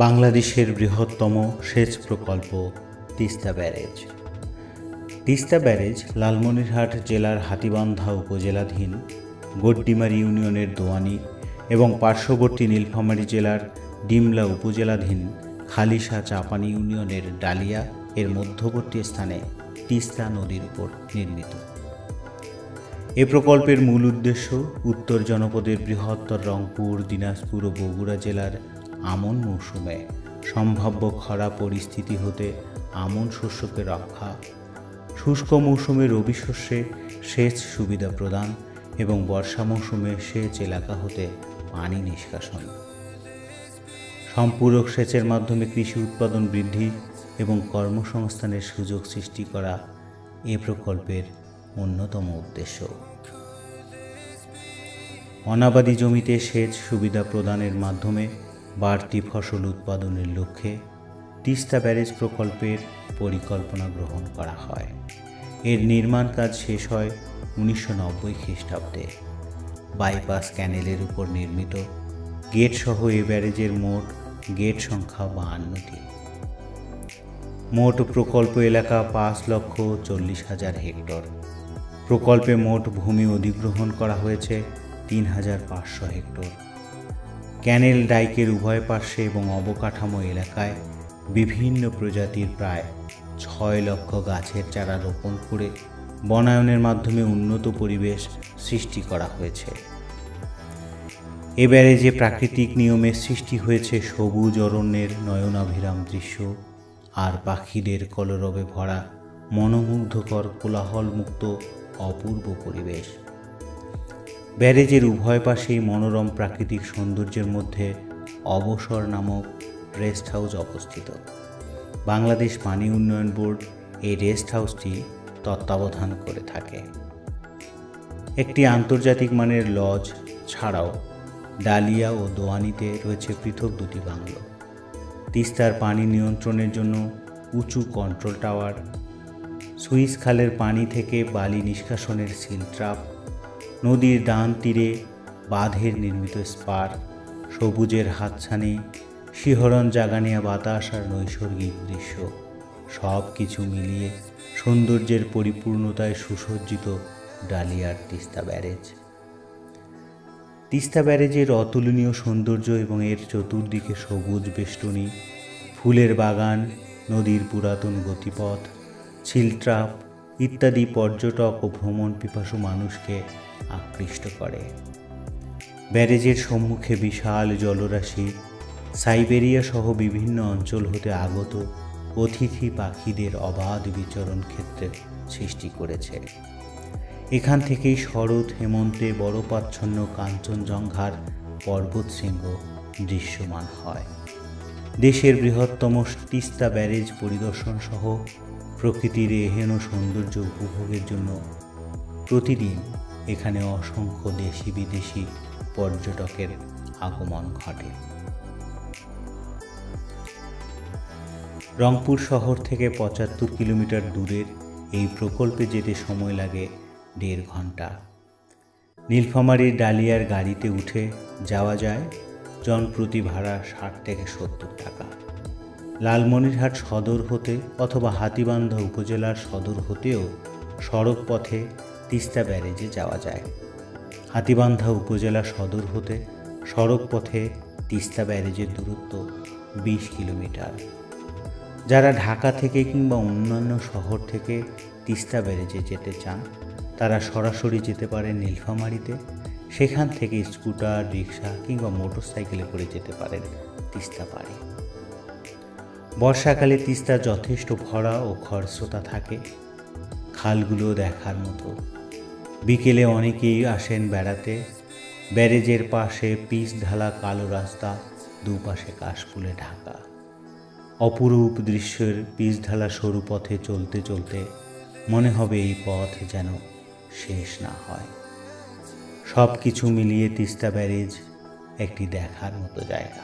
বাংলাদেশের বৃহত্তম সেচ প্রকল্প তিস্তা ব্যারেজ। তিস্তা ব্যারেজ লালমনিরহাট জেলার হাতীবান্ধা উপজেলাধীন গড্ডিমারি ইউনিয়নের দোয়ানী এবং পার্শ্ববর্তী নীলফামারী জেলার ডিমলা উপজেলাধীন খালিশা চাপানি ইউনিয়নের ডালিয়া এর মধ্যবর্তী স্থানে তিস্তা নদীর উপর নির্মিত। এ প্রকল্পের মূল উদ্দেশ্য উত্তর জনপদের বৃহত্তর রংপুর, দিনাজপুর ও বগুড়া জেলার আমন মৌসুমে সম্ভাব্য খরা পরিস্থিতি হতে আমন শস্যকে রক্ষা, শুষ্ক মৌসুমে রবি শস্যে সেচ সুবিধা প্রদান এবং বর্ষা মৌসুমে সেচ এলাকা হতে পানি নিষ্কাশন। সম্পূরক সেচের মাধ্যমে কৃষি উৎপাদন বৃদ্ধি এবং কর্মসংস্থানের সুযোগ সৃষ্টি করা এ প্রকল্পের অন্যতম উদ্দেশ্য। অনাবাদি জমিতে সেচ সুবিধা প্রদানের মাধ্যমে বাড়তি ফসল উৎপাদনের লক্ষ্যে তিস্তা ব্যারেজ প্রকল্পের পরিকল্পনা গ্রহণ করা হয়। এর নির্মাণ কাজ শেষ হয় 1990 খ্রিস্টাব্দে। বাইপাস ক্যানেলের উপর নির্মিত গেট সহ এ ব্যারেজের মোট গেট সংখ্যা 52টি। মোট প্রকল্প এলাকা 5,40,000 হেক্টর। প্রকল্পে মোট ভূমি অধিগ্রহণ করা হয়েছে 3,500 হেক্টর। ক্যানেল ডাইকের উভয় পার্শ্বে এবং অবকাঠামো এলাকায় বিভিন্ন প্রজাতির প্রায় 6 লক্ষ গাছের চারা রোপণ করে বনায়নের মাধ্যমে উন্নত পরিবেশ সৃষ্টি করা হয়েছে। এ ব্যারেজে প্রাকৃতিক নিয়মে সৃষ্টি হয়েছে সবুজ অরণ্যের নয়নাভিরাম দৃশ্য আর পাখিদের কলরবে ভরা মনোমুগ্ধকর কোলাহলমুক্ত অপূর্ব পরিবেশ। ব্যারেজের উভয় পাশেই মনোরম প্রাকৃতিক সৌন্দর্যের মধ্যে অবসর নামক রেস্ট হাউস অবস্থিত। বাংলাদেশ পানি উন্নয়ন বোর্ড এই রেস্ট হাউসটি তত্ত্বাবধান করে থাকে। একটি আন্তর্জাতিক মানের লজ ছাড়াও ডালিয়া ও দোয়ানীতে রয়েছে পৃথক দুটি বাংলো। তিস্তার পানি নিয়ন্ত্রণের জন্য উঁচু কন্ট্রোল টাওয়ার, সুইস খালের পানি থেকে বালি নিষ্কাশনের সিল ট্রাপ, নদীর ডান তীরে বাঁধের নির্মিত স্পার, সবুজের হাতছানি, শিহরণ জাগানিয়া বাতাস আর নৈসর্গিক দৃশ্য সব কিছু মিলিয়ে সৌন্দর্যের পরিপূর্ণতায় সুসজ্জিত ডালিয়ার তিস্তা ব্যারেজ। তিস্তা ব্যারেজের অতুলনীয় সৌন্দর্য এবং এর চতুর্দিকে সবুজ বেষ্টনী, ফুলের বাগান, নদীর পুরাতন গতিপথ, ছিলট্রাপ ইত্যাদি পর্যটক ও ভ্রমণ পিপাসু মানুষকে আকৃষ্ট করে। ব্যারেজের সম্মুখে বিশাল জলরাশি সাইবেরিয়া সহ বিভিন্ন অঞ্চল হতে আগত অতিথি পাখিদের অবাধ বিচরণ ক্ষেত্রে সৃষ্টি করেছে। এখান থেকেই শরৎ হেমন্তে বরফাচ্ছন্ন কাঞ্চনজঙ্ঘার পর্বতশৃঙ্গ দৃশ্যমান হয়। দেশের বৃহত্তম তিস্তা ব্যারেজ পরিদর্শন সহ প্রকৃতির এহেন সৌন্দর্য উপভোগের জন্য প্রতিদিন এখানে অসংখ্য দেশি বিদেশি পর্যটকের আগমন ঘটে। রংপুর শহর থেকে 75 কিলোমিটার দূরের এই প্রকল্পে যেতে সময় লাগে 1.5 ঘন্টা। নীলফামারীর ডালিয়ার গাড়িতে উঠে যাওয়া যায়, জনপ্রতি ভাড়া 60 থেকে 70 টাকা। লালমনিরহাট সদর হতে অথবা হাতীবান্ধা উপজেলার সদর হতেও সড়ক পথে তিস্তা ব্যারেজে যাওয়া যায়। হাতীবান্ধা উপজেলা সদর হতে সড়ক পথে তিস্তা ব্যারেজের দূরত্ব 20 কিলোমিটার। যারা ঢাকা থেকে কিংবা অন্যান্য শহর থেকে তিস্তা ব্যারেজে যেতে চান তারা সরাসরি যেতে পারেন নীলফামারীতে। সেখান থেকে স্কুটার, রিক্সা কিংবা মোটরসাইকেলে করে যেতে পারেন তিস্তা পাড়ে। বর্ষাকালে তিস্তা যথেষ্ট ভরা ও খরস্রোতা থাকে, খালগুলো দেখার মতো। বিকেলে অনেকেই আসেন বেড়াতে। ব্যারেজের পাশে পিচ ঢালা কালো রাস্তা, দুপাশে কাশফুলে ঢাকা। অপরূপ দৃশ্যের পিচ ঢালা সরু পথে চলতে চলতে মনে হবে এই পথ যেন শেষ না হয়। সব কিছু মিলিয়ে তিস্তা ব্যারেজ একটি দেখার মতো জায়গা।